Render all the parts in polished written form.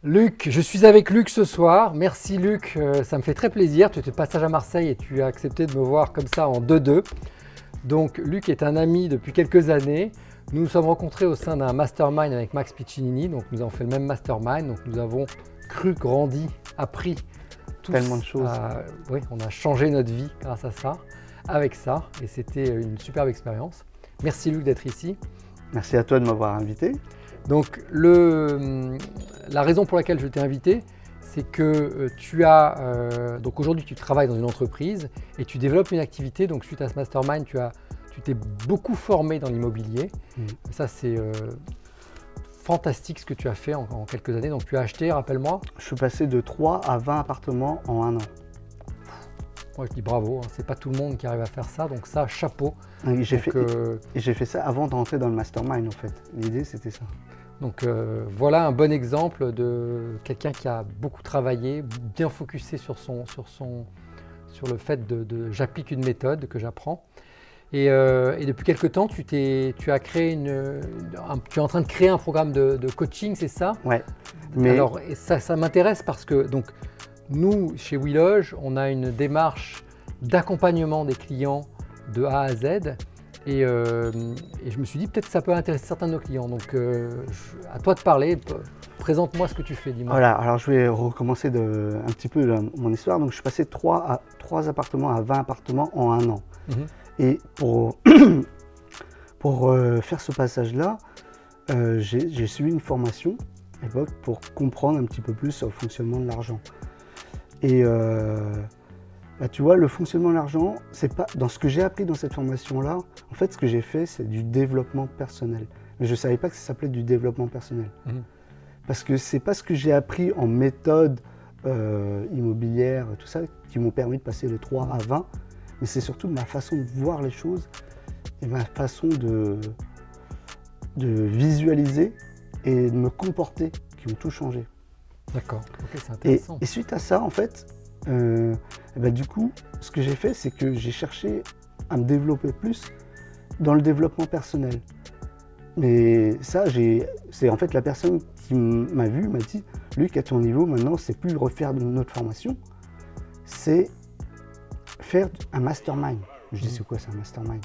Luc, je suis avec Luc ce soir. Merci Luc, ça me fait très plaisir. Tu étais de passage à Marseille et tu as accepté de me voir comme ça en 2-2. Donc Luc est un ami depuis quelques années. Nous nous sommes rencontrés au sein d'un mastermind avec Max Piccinini. Donc nous avons fait le même mastermind. Donc nous avons cru, grandi, appris tous. Tellement de choses. Oui, on a changé notre vie grâce à ça, avec ça. Et c'était une superbe expérience. Merci Luc d'être ici. Merci à toi de m'avoir invité. Donc la raison pour laquelle je t'ai invité, c'est que donc aujourd'hui tu travailles dans une entreprise et tu développes une activité. Donc suite à ce mastermind, tu t'es beaucoup formé dans l'immobilier. Ça c'est fantastique ce que tu as fait en quelques années. Donc tu as acheté, rappelle-moi. Je suis passé de 3 à 20 appartements en un an. Moi je dis bravo, hein. C'est pas tout le monde qui arrive à faire ça, donc ça, chapeau. Et j'ai fait ça avant de rentrer dans le mastermind en fait. L'idée c'était ça. Donc voilà un bon exemple de quelqu'un qui a beaucoup travaillé, bien focusé sur le fait de j'applique une méthode que j'apprends. Et depuis quelque temps, tu es en train de créer un programme de coaching, c'est ça? Ouais. Alors ça m'intéresse parce que donc nous chez WeLoge, on a une démarche d'accompagnement des clients de A à Z. Et je me suis dit peut-être que ça peut intéresser certains de nos clients. Donc à toi de parler, présente-moi ce que tu fais, dis-moi. Voilà, alors je vais recommencer un petit peu mon histoire. Donc je suis passé de 3 appartements à 20 appartements en un an. Et pour faire ce passage-là, j'ai suivi une formation à l'époque pour comprendre un petit peu plus sur le fonctionnement de l'argent. Et bah, tu vois, le fonctionnement de l'argent, c'est pas dans ce que j'ai appris dans cette formation-là. En fait, ce que j'ai fait, c'est du développement personnel. Mais je ne savais pas que ça s'appelait du développement personnel. Parce que c'est pas ce que j'ai appris en méthode immobilière, tout ça, qui m'ont permis de passer de 3 à 20. Mais c'est surtout ma façon de voir les choses et ma façon de visualiser et de me comporter qui ont tout changé. D'accord, ok, c'est intéressant. Et suite à ça, en fait, du coup, ce que j'ai fait, c'est que j'ai cherché à me développer plus dans le développement personnel. Mais ça, c'est en fait la personne qui m'a vu m'a dit « Luc, à ton niveau, maintenant, c'est plus refaire notre formation, c'est faire un mastermind. » Je dis « C'est quoi, c'est un mastermind ?»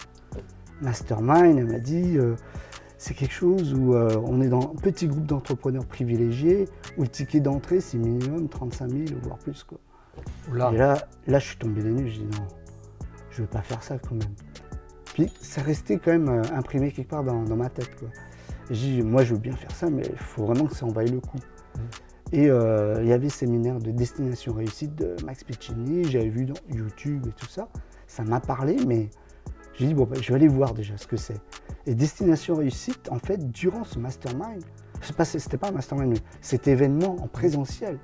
Mastermind, elle m'a dit c'est quelque chose où on est dans un petit groupe d'entrepreneurs privilégiés, où le ticket d'entrée, c'est minimum 35 000, voire plus, quoi. Oula. Et là, je suis tombé des nues, je dis non, je veux pas faire ça quand même. Puis ça restait quand même imprimé quelque part dans ma tête, quoi. Et j'ai dit, moi je veux bien faire ça, mais il faut vraiment que ça en vaille le coup. Et il y avait le séminaire de Destination Réussite de Max Piccinini, j'avais vu dans YouTube et tout ça. Ça m'a parlé, mais j'ai dit, bon, bah, je vais aller voir déjà ce que c'est. Et Destination Réussite, en fait, durant ce mastermind, c'était pas un mastermind, mais cet événement en présentiel,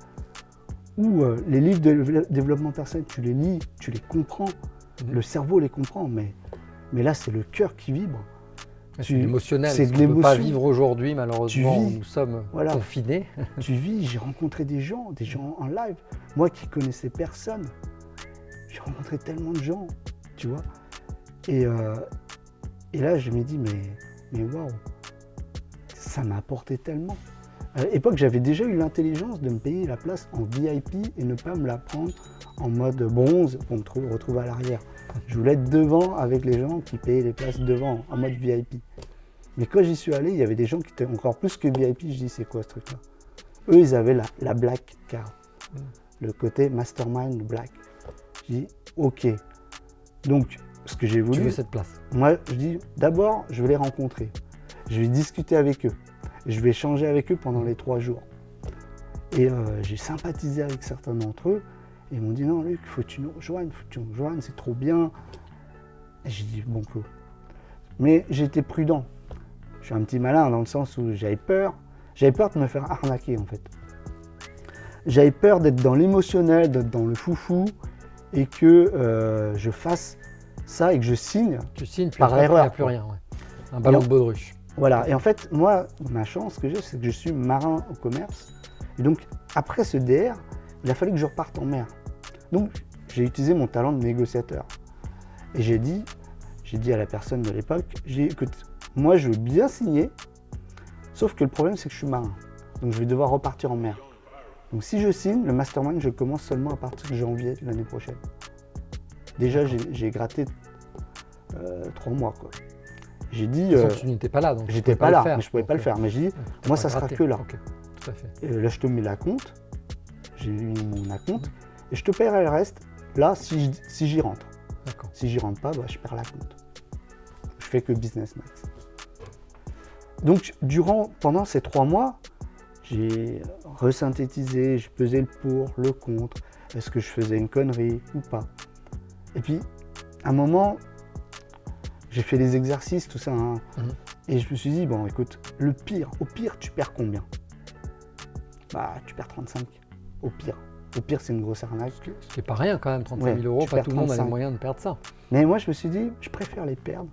où les livres de développement personnel, tu les lis, tu les comprends, le cerveau les comprend, mais là, c'est le cœur qui vibre. C'est l'émotionnel, c'est de on ne peut pas l'émotion. vivre aujourd'hui, malheureusement, où nous sommes Voilà. confinés. Tu vis, j'ai rencontré des gens en live, moi qui connaissais personne, j'ai rencontré tellement de gens, tu vois. Et là, je me dis, mais waouh, ça m'a apporté tellement. À l'époque, j'avais déjà eu l'intelligence de me payer la place en VIP et ne pas me la prendre en mode bronze pour me retrouver à l'arrière. Je voulais être devant avec les gens qui payaient les places devant, en mode VIP. Mais quand j'y suis allé, il y avait des gens qui étaient encore plus que VIP. Je dis, c'est quoi ce truc-là? Eux, ils avaient la black card, le côté mastermind black. Je dis, ok. Donc, ce que j'ai voulu... Tu veux cette place? Moi, je dis, d'abord, je vais les rencontrer. Je vais discuter avec eux. Je vais échanger avec eux pendant les 3 jours. Et j'ai sympathisé avec certains d'entre eux. Et ils m'ont dit, non, Luc, il faut que tu nous rejoignes, c'est trop bien. Et j'ai dit, bon, cool. Mais j'étais prudent. Je suis un petit malin dans le sens où j'avais peur. J'avais peur de me faire arnaquer, en fait. J'avais peur d'être dans l'émotionnel, d'être dans le foufou, et que je fasse ça et que je signe. Tu signes, puis par après, il n'y erreur, a plus rien. Ouais. Un ballon de baudruche. Voilà, et en fait, moi, ma chance que j'ai, c'est que je suis marin au commerce. Et donc, après ce DR, il a fallu que je reparte en mer. Donc, j'ai utilisé mon talent de négociateur. Et j'ai dit à la personne de l'époque, écoute, moi, je veux bien signer, sauf que le problème, c'est que je suis marin. Donc, je vais devoir repartir en mer. Donc si je signe, le mastermind, je commence seulement à partir de janvier de l'année prochaine. Déjà, j'ai gratté 3 mois, quoi. J'ai dit... De toute façon, tu n'étais pas là, donc j'étais pas là, mais je pouvais pas le faire. Mais j'ai dit, moi, ça sera que là. Ok, tout à fait. Et là, je te mets la compte. J'ai mis mon acompte. Et je te paierai le reste, là, si j'y rentre. D'accord. Si j'y rentre pas, bah, je perds la compte. Je fais que business max. Donc, pendant ces 3 mois, j'ai resynthétisé, j'ai pesé le pour, le contre. Est-ce que je faisais une connerie ou pas? Et puis, à un moment, j'ai fait les exercices, tout ça. Hein, et je me suis dit, bon, écoute, au pire, tu perds combien? Bah, tu perds 35. Au pire. Au pire, c'est une grosse arnaque. Ce qui n'est pas rien quand même, 35 000 euros. Pas tout le monde a les moyens de perdre ça. Mais moi, je me suis dit, je préfère les perdre.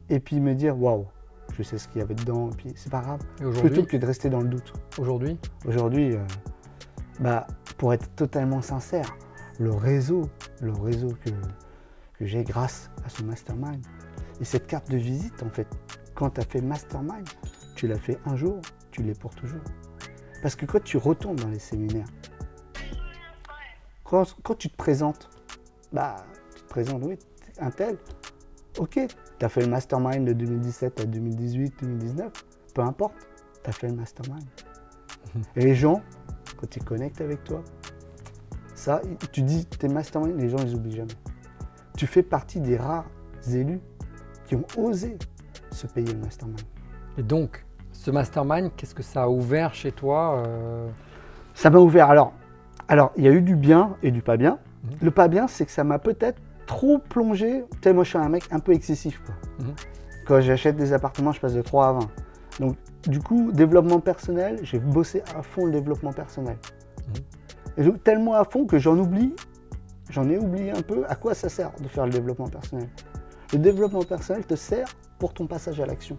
Et puis me dire, waouh, je sais ce qu'il y avait dedans, et puis c'est pas grave. Plutôt que de rester dans le doute. Aujourd'hui, pour être totalement sincère, le réseau que j'ai grâce à ce mastermind, et cette carte de visite, en fait, quand tu as fait mastermind, tu l'as fait un jour, tu l'es pour toujours. Parce que quand tu retournes dans les séminaires, quand tu te présentes, oui, un tel, ok, tu as fait le mastermind de 2017 à 2018, 2019, peu importe, tu as fait le mastermind. Et les gens, quand ils connectent avec toi, ça, tu dis tes mastermind, les gens ils oublient jamais. Tu fais partie des rares élus qui ont osé se payer le mastermind. Et donc, ce mastermind, qu'est-ce que ça a ouvert chez toi Ça m'a ouvert. Alors, il y a eu du bien et du pas bien. Le pas bien, c'est que ça m'a peut-être trop plongé. Tu sais, moi, je suis un mec un peu excessif, quoi. Quand j'achète des appartements, je passe de 3 à 20. Donc, du coup, développement personnel, j'ai bossé à fond le développement personnel. Et donc, tellement à fond que j'en ai oublié un peu à quoi ça sert de faire le développement personnel. Le développement personnel te sert pour ton passage à l'action.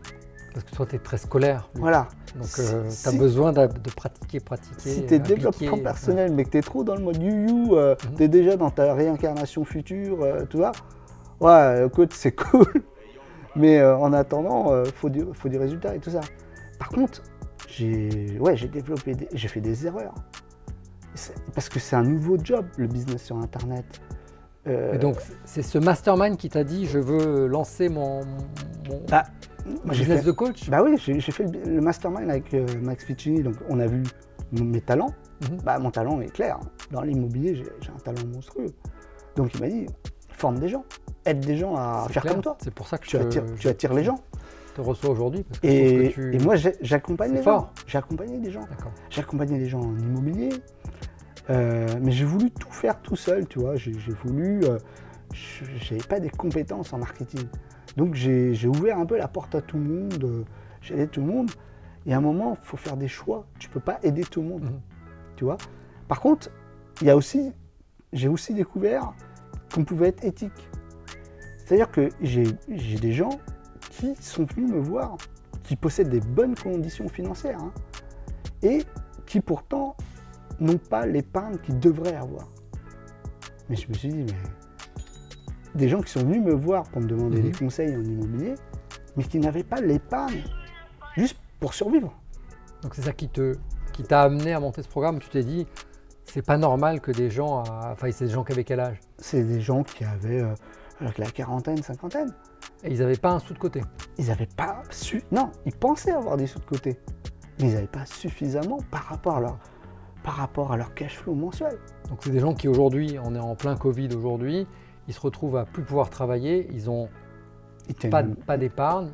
Parce que toi, tu es très scolaire. Voilà. Donc, tu as besoin de pratiquer. Si tu es développement personnel, mais que tu es trop dans le mode you-you, tu es déjà dans ta réincarnation future, tu vois. Ouais, écoute, c'est cool. Mais en attendant, faut du résultat et tout ça. Par contre, j'ai fait des erreurs. Parce que c'est un nouveau job, le business sur Internet. Et donc, c'est ce mastermind qui t'a dit, je veux lancer mon business de coach? Bah oui, j'ai fait le mastermind avec Max Piccini, donc on a vu mes talents. Mon talent est clair. Dans l'immobilier, j'ai un talent monstrueux. Donc il m'a dit, forme des gens, aide des gens à faire comme toi. C'est pour ça que tu attires les gens. Je te reçois aujourd'hui. Et moi, j'accompagne les gens. J'ai accompagné des gens. J'ai accompagné des gens en immobilier. Mais j'ai voulu tout faire tout seul, tu vois. J'avais pas des compétences en marketing. Donc j'ai ouvert un peu la porte à tout le monde, j'ai aidé tout le monde. Et à un moment, il faut faire des choix. Tu peux pas aider tout le monde, tu vois. Par contre, j'ai aussi découvert qu'on pouvait être éthique. C'est-à-dire que j'ai des gens qui sont venus me voir, qui possèdent des bonnes conditions financières, et qui pourtant n'ont pas l'épargne qu'ils devraient avoir. Mais je me suis dit, des gens qui sont venus me voir pour me demander des conseils en immobilier, mais qui n'avaient pas l'épargne juste pour survivre. Donc c'est ça qui t'a amené à monter ce programme. Tu t'es dit, c'est pas normal que des gens, c'est des gens qui avaient quel âge? C'est des gens qui avaient la quarantaine, cinquantaine. Et ils n'avaient pas un sou de côté? Ils n'avaient pas non, ils pensaient avoir des sous de côté, mais ils n'avaient pas suffisamment par rapport à leur cash flow mensuel. Donc c'est des gens qui aujourd'hui, on est en plein Covid aujourd'hui, ils se retrouvent à plus pouvoir travailler, ils n'ont pas d'épargne,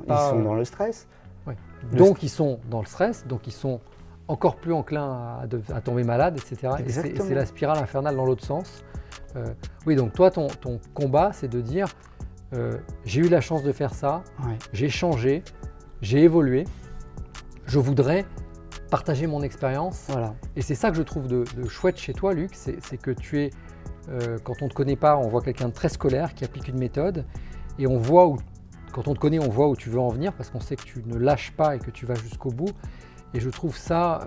ils sont dans le stress. Ouais. Donc ils sont dans le stress, donc ils sont encore plus enclins à tomber malades, etc. Exactement. Et c'est la spirale infernale dans l'autre sens. Oui, donc toi, ton combat, c'est de dire, j'ai eu la chance de faire ça, j'ai changé, j'ai évolué, je voudrais partager mon expérience. Voilà. Et c'est ça que je trouve de chouette chez toi, Luc, c'est que tu es, quand on ne te connaît pas, on voit quelqu'un de très scolaire qui applique une méthode, et on voit quand on te connaît, on voit où tu veux en venir, parce qu'on sait que tu ne lâches pas et que tu vas jusqu'au bout. Et je trouve ça,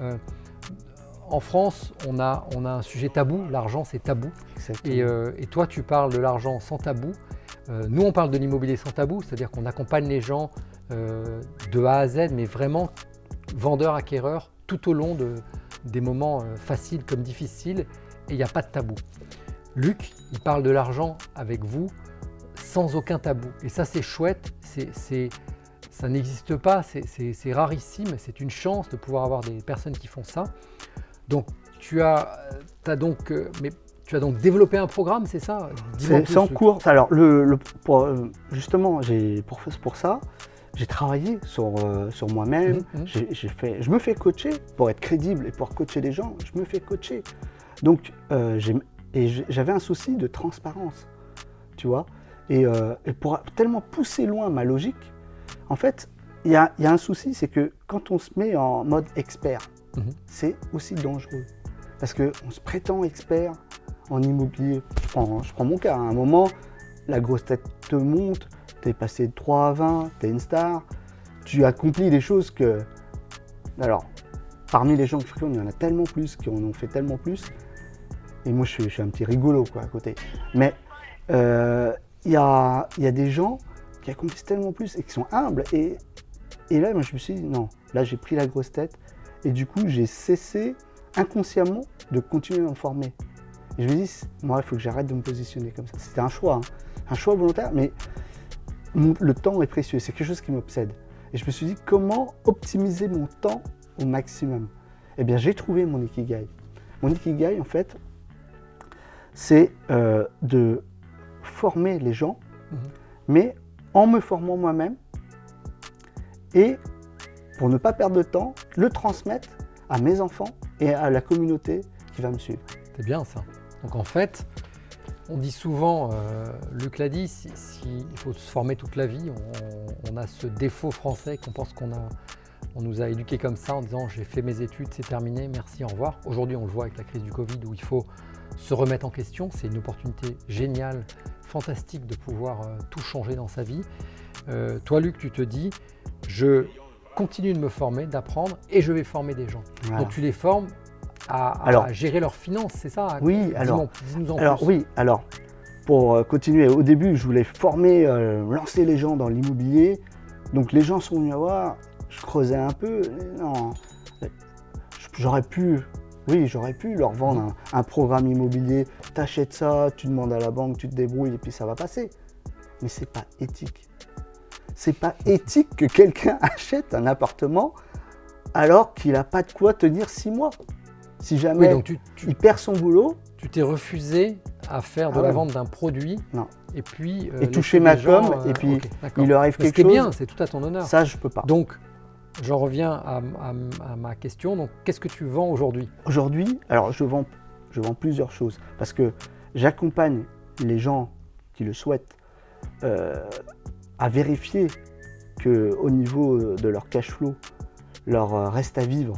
en France, on a un sujet tabou, l'argent c'est tabou. Et toi, tu parles de l'argent sans tabou. Nous, on parle de l'immobilier sans tabou, c'est-à-dire qu'on accompagne les gens de A à Z, mais vraiment vendeurs, acquéreurs, tout au long des moments faciles comme difficiles, et il n'y a pas de tabou. Luc, il parle de l'argent avec vous sans aucun tabou. Et ça, c'est chouette, ça n'existe pas, c'est rarissime, c'est une chance de pouvoir avoir des personnes qui font ça. Donc, tu as donc développé un programme, c'est ça? C'est en cours. Alors, justement, pour ça, j'ai travaillé sur moi-même. Je me fais coacher pour être crédible et pour coacher les gens. Je me fais coacher. Donc, j'avais un souci de transparence, tu vois. Et pour tellement pousser loin ma logique, en fait, il y a un souci, c'est que quand on se met en mode expert, c'est aussi dangereux. Parce qu'on se prétend expert en immobilier. Je prends mon cas. À un moment, la grosse tête te monte, tu es passé de 3 à 20, tu es une star, tu accomplis des choses que... Alors, parmi les gens que je fréquente, il y en a tellement plus, qui en ont fait tellement plus. Et moi, je suis un petit rigolo quoi, à côté. Mais il y a des gens qui accomplissent tellement plus et qui sont humbles. Et là, moi, je me suis dit, non, là, j'ai pris la grosse tête. Et du coup, j'ai cessé inconsciemment de continuer à me former. Et je me dis, moi, il faut que j'arrête de me positionner comme ça. C'était un choix, un choix volontaire, mais le temps est précieux. C'est quelque chose qui m'obsède. Et je me suis dit, comment optimiser mon temps au maximum? Eh bien, j'ai trouvé mon Ikigai. Mon Ikigai, en fait, c'est de former les gens, mais en me formant moi-même et pour ne pas perdre de temps, le transmettre à mes enfants et à la communauté qui va me suivre. C'est bien ça. Donc en fait, on dit souvent, Luc l'a dit, il faut se former toute la vie. On a ce défaut français qu'on pense on nous a éduqués comme ça en disant j'ai fait mes études, c'est terminé, merci, au revoir. Aujourd'hui, on le voit avec la crise du Covid où il faut se remettre en question. C'est une opportunité géniale, fantastique de pouvoir tout changer dans sa vie. Toi, Luc, tu te dis, je continue de me former, d'apprendre et je vais former des gens. Voilà. Donc tu les formes à gérer leurs finances, c'est ça? Oui, alors pour continuer, au début, je voulais former, lancer les gens dans l'immobilier. Donc les gens sont venus à voir, je creusais un peu. Non, j'aurais pu leur vendre un programme immobilier. T'achètes ça, tu demandes à la banque, tu te débrouilles et puis ça va passer. Mais c'est pas éthique. C'est pas éthique que quelqu'un achète un appartement alors qu'il n'a pas de quoi tenir 6 mois. Si jamais il perd son boulot. Tu t'es refusé à faire de la vente d'un produit. Non. Et puis toucher ma com, et puis il leur arrive quelque chose. C'est bien, c'est tout à ton honneur. Ça, je peux pas. Donc, j'en reviens à ma question. Donc, qu'est-ce que tu vends aujourd'hui? Aujourd'hui, alors je vends plusieurs choses parce que j'accompagne les gens qui le souhaitent à vérifier qu'au niveau de leur cash flow, leur reste à vivre,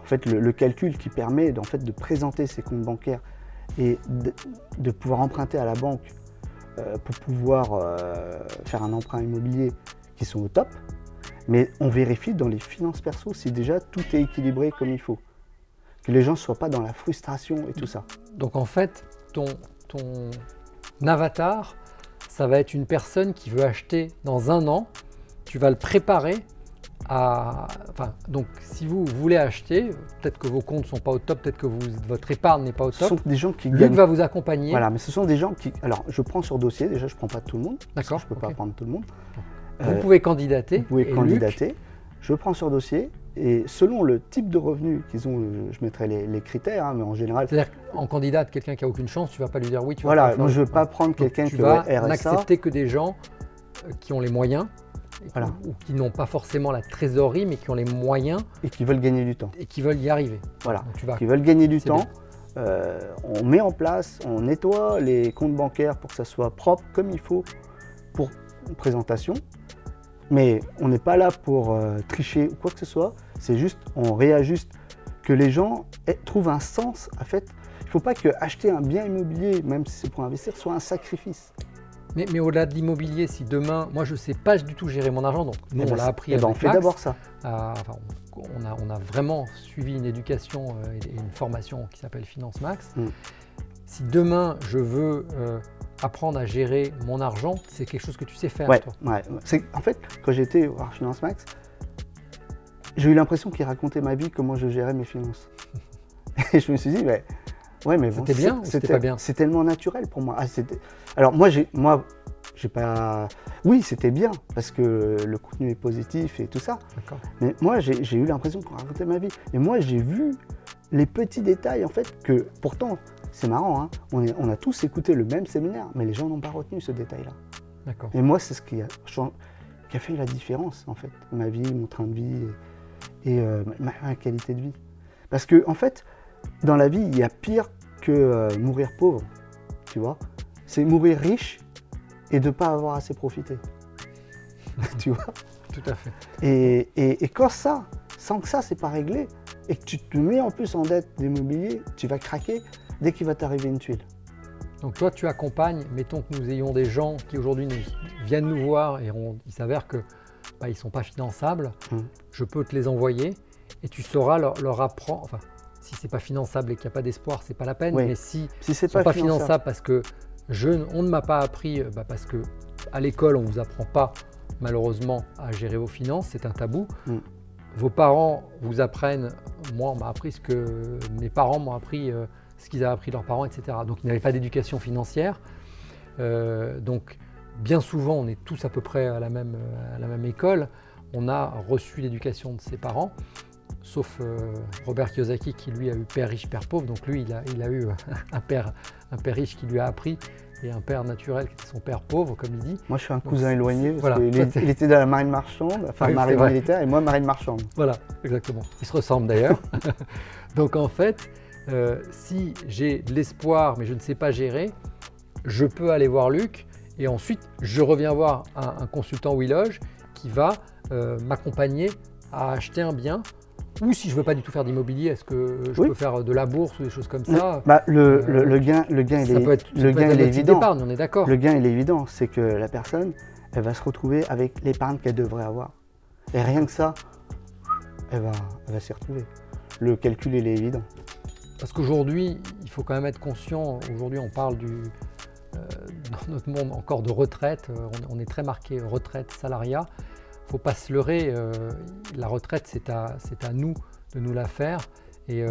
en fait, le calcul qui permet de présenter ses comptes bancaires et de pouvoir emprunter à la banque pour pouvoir faire un emprunt immobilier qui sont au top. Mais on vérifie dans les finances perso si déjà tout est équilibré comme il faut. Que les gens ne soient pas dans la frustration et tout ça. Donc en fait, ton avatar, ça va être une personne qui veut acheter dans 1 an. Tu vas le préparer donc si vous voulez acheter, peut-être que vos comptes ne sont pas au top, peut-être que votre épargne n'est pas au top. Ce sont des gens qui Luc va vous accompagner. Voilà, mais ce sont des gens qui... Alors, je prends sur dossier, déjà je ne prends pas tout le monde. D'accord. Je ne peux pas prendre tout le monde. Vous pouvez candidater. Vous pouvez candidater. Luc, je prends sur dossier et selon le type de revenu qu'ils ont, je mettrai les critères, mais en général... C'est-à-dire qu'en candidate, quelqu'un qui n'a aucune chance, tu ne vas pas lui dire oui. Moi je ne veux pas prendre quelqu'un qui va RSA. n'accepter que des gens qui ont les moyens. Ou qui n'ont pas forcément la trésorerie, mais qui ont les moyens. Et qui veulent gagner du temps. Et qui veulent y arriver. Voilà, qui veulent gagner du temps. On met en place, on nettoie les comptes bancaires pour que ça soit propre comme il faut pour une présentation. Mais on n'est pas là pour tricher ou quoi que ce soit. C'est juste, on réajuste que les gens trouvent un sens. En fait, il ne faut pas que acheter un bien immobilier, même si c'est pour investir, soit un sacrifice. Mais au-delà de l'immobilier, si demain, moi je ne sais pas du tout gérer mon argent, donc nous on l'a appris avec on fait Max. D'abord ça. On a vraiment suivi une éducation et une formation qui s'appelle Finance Max. Si demain je veux apprendre à gérer mon argent, c'est quelque chose que tu sais faire, toi. En fait, quand j'étais voir Finance Max, j'ai eu l'impression qu'il racontait ma vie, comment je gérais mes finances. Et je me suis dit, mais ouais, mais bon, C'était bien ou c'était pas bien? C'est tellement naturel pour moi. Alors moi, j'ai pas. Oui, c'était bien parce que le contenu est positif et tout ça. D'accord. Mais moi, j'ai eu l'impression qu'on racontait ma vie. Et moi, j'ai vu les petits détails en fait que pourtant, c'est marrant, hein, on a tous écouté le même séminaire, mais les gens n'ont pas retenu ce détail-là. D'accord. Et moi, c'est ce qui a fait la différence en fait, ma vie, mon train de vie et ma qualité de vie. Parce que en fait, dans la vie, il y a pire que mourir pauvre, tu vois. C'est mourir riche et de ne pas avoir assez profité. Tu vois. Tout à fait. Et quand ça, sans que ça, c'est pas réglé, et que tu te mets en plus en dette d'immobilier, tu vas craquer dès qu'il va t'arriver une tuile. Donc toi, tu accompagnes, mettons que nous ayons des gens qui aujourd'hui viennent nous voir et il s'avère que ils ne sont pas finançables, je peux te les envoyer et tu sauras leur apprendre, enfin, si ce n'est pas finançable et qu'il n'y a pas d'espoir, ce n'est pas la peine, Oui. mais si c'est ce n'est pas finançable parce que on ne m'a pas appris, parce qu'à l'école, on ne vous apprend pas malheureusement à gérer vos finances, c'est un tabou. Vos parents vous apprennent, moi on m'a appris ce que mes parents m'ont appris, ce qu'ils avaient appris de leurs parents, etc. Donc ils n'avaient pas d'éducation financière. Donc bien souvent, on est tous à peu près à la même école. On a reçu l'éducation de ses parents, sauf Robert Kiyosaki qui lui a eu père riche, père pauvre. Donc lui, il a eu un père riche qui lui a appris et un père naturel qui était son père pauvre, comme il dit. Moi, je suis un cousin éloigné parce voilà, qu'il était dans la marine marchande, enfin oui, marine militaire, et moi marine marchande. Voilà, exactement. Ils se ressemblent d'ailleurs. Donc en fait, si j'ai de l'espoir mais je ne sais pas gérer, je peux aller voir Luc et ensuite je reviens voir un consultant WeLoge qui va m'accompagner à acheter un bien. Ou si je ne veux pas du tout faire d'immobilier, est-ce que je peux faire de la bourse ou des choses comme ça? Le gain, il est évident. D'épargne, on est d'accord. Le gain, il est évident. C'est que la personne, elle va se retrouver avec l'épargne qu'elle devrait avoir. Et rien que ça, elle va s'y retrouver. Le calcul, il est évident. Parce qu'aujourd'hui, il faut quand même être conscient. Aujourd'hui, on parle dans notre monde encore de retraite. On est très marqué retraite, salariat. Il ne faut pas se leurrer, la retraite c'est à nous de nous la faire et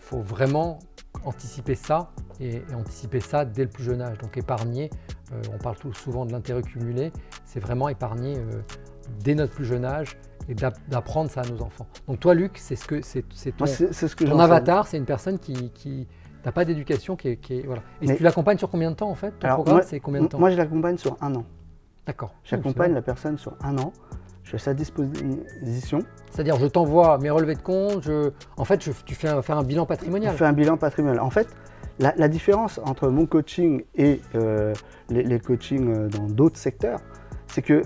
faut vraiment anticiper ça et anticiper ça dès le plus jeune âge. Donc épargner, on parle souvent de l'intérêt cumulé, c'est vraiment épargner dès notre plus jeune âge et d'apprendre ça à nos enfants. Donc toi Luc, c'est ton avatar, c'est une personne qui n'a pas d'éducation, qui est voilà. Et tu l'accompagnes sur combien de temps en fait? Ton programme c'est combien de temps? Moi je l'accompagne sur 1 an. D'accord. J'accompagne la personne sur 1 an, je suis à sa disposition. C'est-à-dire, je t'envoie mes relevés de compte, en fait, tu fais un bilan patrimonial. Je fais un bilan patrimonial. En fait, la différence entre mon coaching et les coachings dans d'autres secteurs, c'est qu'on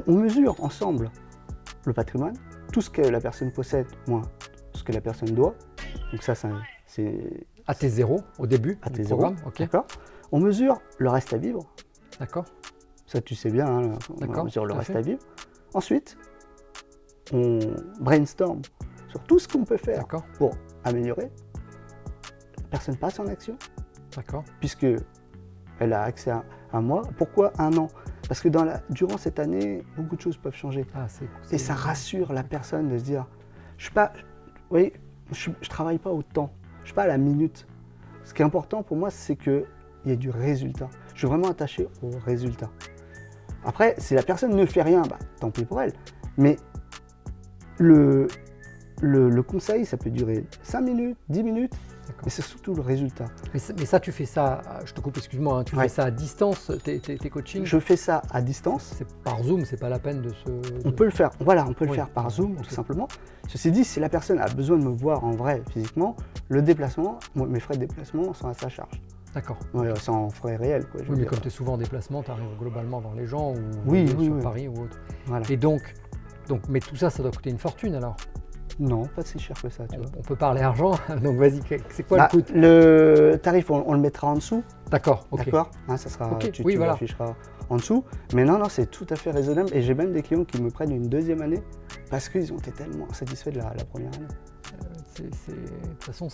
mesure ensemble le patrimoine, tout ce que la personne possède, moins ce que la personne doit. Donc ça, c'est… À T0, au début du programme. Okay. D'accord. On mesure le reste à vivre. D'accord. Ça, tu sais bien, hein, on mesure le reste à vivre. Ensuite, on brainstorm sur tout ce qu'on peut faire pour améliorer. La personne passe en action. D'accord. Puisqu'elle a accès à moi. Pourquoi 1 an? Parce que durant cette année, beaucoup de choses peuvent changer. Et ça rassure la personne de se dire, je ne travaille pas au temps, je ne suis pas à la minute. Ce qui est important pour moi, c'est qu'il y ait du résultat. Je suis vraiment attaché au résultat. Après, si la personne ne fait rien, tant pis pour elle. Mais le conseil, ça peut durer 5 minutes, 10 minutes, mais c'est surtout le résultat. Mais ça, tu fais ça, je te coupe, excuse-moi, hein, tu fais ça à distance, tes coachings? Je fais ça à distance. C'est par Zoom, c'est pas la peine de se… On peut le faire, on peut le faire par Zoom, tout simplement. Ceci dit, si la personne a besoin de me voir en vrai, physiquement, le déplacement, mes frais de déplacement sont à sa charge. D'accord. C'est en frais réels. Oui, mais comme tu es souvent en déplacement, tu arrives globalement dans les gens ou sur Paris ou autre. Voilà. Et donc, mais tout ça, ça doit coûter une fortune alors? Non, pas si cher que ça. Tu vois. On peut parler argent, donc vas-y, c'est quoi le coût? Le tarif, on le mettra en dessous. D'accord, ok. D'accord, ça sera, tu l'afficheras en dessut. Mais non, c'est tout à fait raisonnable. Et j'ai même des clients qui me prennent une 2e année parce qu'ils ont été tellement satisfaits de la première année. De toute façon,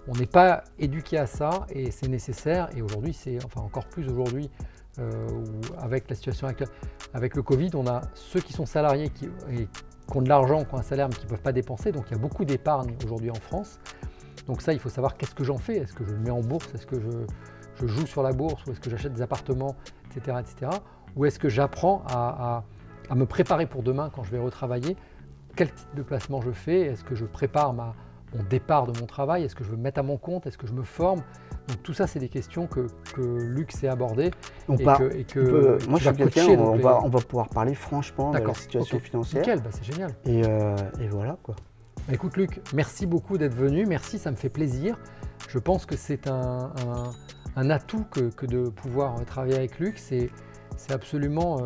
on n'est pas éduqué à ça et c'est nécessaire. Et aujourd'hui, encore plus aujourd'hui, avec la situation actuelle, avec le Covid, on a ceux qui sont salariés qui ont de l'argent, qui ont un salaire mais qui ne peuvent pas dépenser. Donc il y a beaucoup d'épargne aujourd'hui en France. Donc ça, il faut savoir qu'est-ce que j'en fais. Est-ce que je le mets en bourse? Est-ce que je joue sur la bourse? Ou est-ce que j'achète des appartements, etc., etc. Ou est-ce que j'apprends à me préparer pour demain quand je vais retravailler? Quel type de placement je fais? Est-ce que je prépare mon départ de mon travail? Est-ce que je veux me mettre à mon compte? Est-ce que je me forme? Donc tout ça, c'est des questions que Luc s'est abordé. Moi, je suis quelqu'un, on va pouvoir parler franchement de la situation financière. Nickel, c'est génial. Et voilà quoi. Écoute Luc, merci beaucoup d'être venu. Merci, ça me fait plaisir. Je pense que c'est un atout que de pouvoir travailler avec Luc. C'est absolument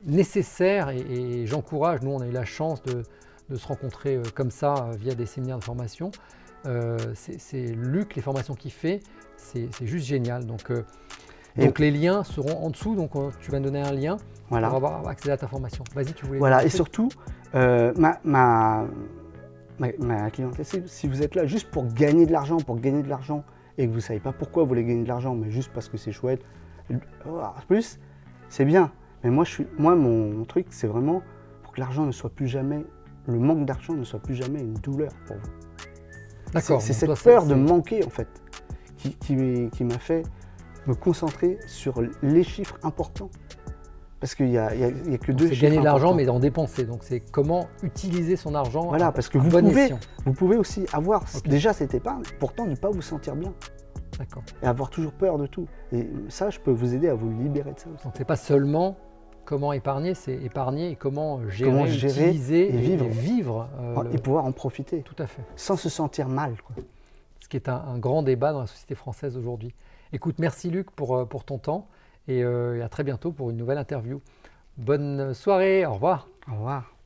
nécessaire et j'encourage. Nous, on a eu la chance de se rencontrer comme ça via des séminaires de formation. C'est Luc, les formations qu'il fait, c'est juste génial. Donc les liens seront en dessous. Donc tu vas me donner un lien pour avoir accès à ta formation. Vas-y, tu voulais. Voilà, et surtout, ma clientèle, si vous êtes là juste pour gagner de l'argent, et que vous ne savez pas pourquoi vous voulez gagner de l'argent, mais juste parce que c'est chouette, en plus, c'est bien. Mais moi, mon truc, c'est vraiment pour que l'argent ne soit plus jamais, le manque d'argent ne soit plus jamais une douleur pour vous. D'accord. C'est cette peur de manquer, en fait, qui m'a fait me concentrer sur les chiffres importants. Parce qu'il n'y a que deux chiffres. C'est gagner de l'argent, mais d'en dépenser. Donc, c'est comment utiliser son argent. Voilà, parce que vous pouvez aussi avoir déjà cette épargne, pourtant ne pas vous sentir bien. D'accord. Et avoir toujours peur de tout. Et ça, je peux vous aider à vous libérer de ça aussi. Donc, ce n'est pas seulement comment épargner, c'est épargner et comment gérer, utiliser et vivre. Et pouvoir en profiter. Tout à fait. Sans se sentir mal, quoi. Ce qui est un grand débat dans la société française aujourd'hui. Écoute, merci Luc pour ton temps et à très bientôt pour une nouvelle interview. Bonne soirée, au revoir. Au revoir.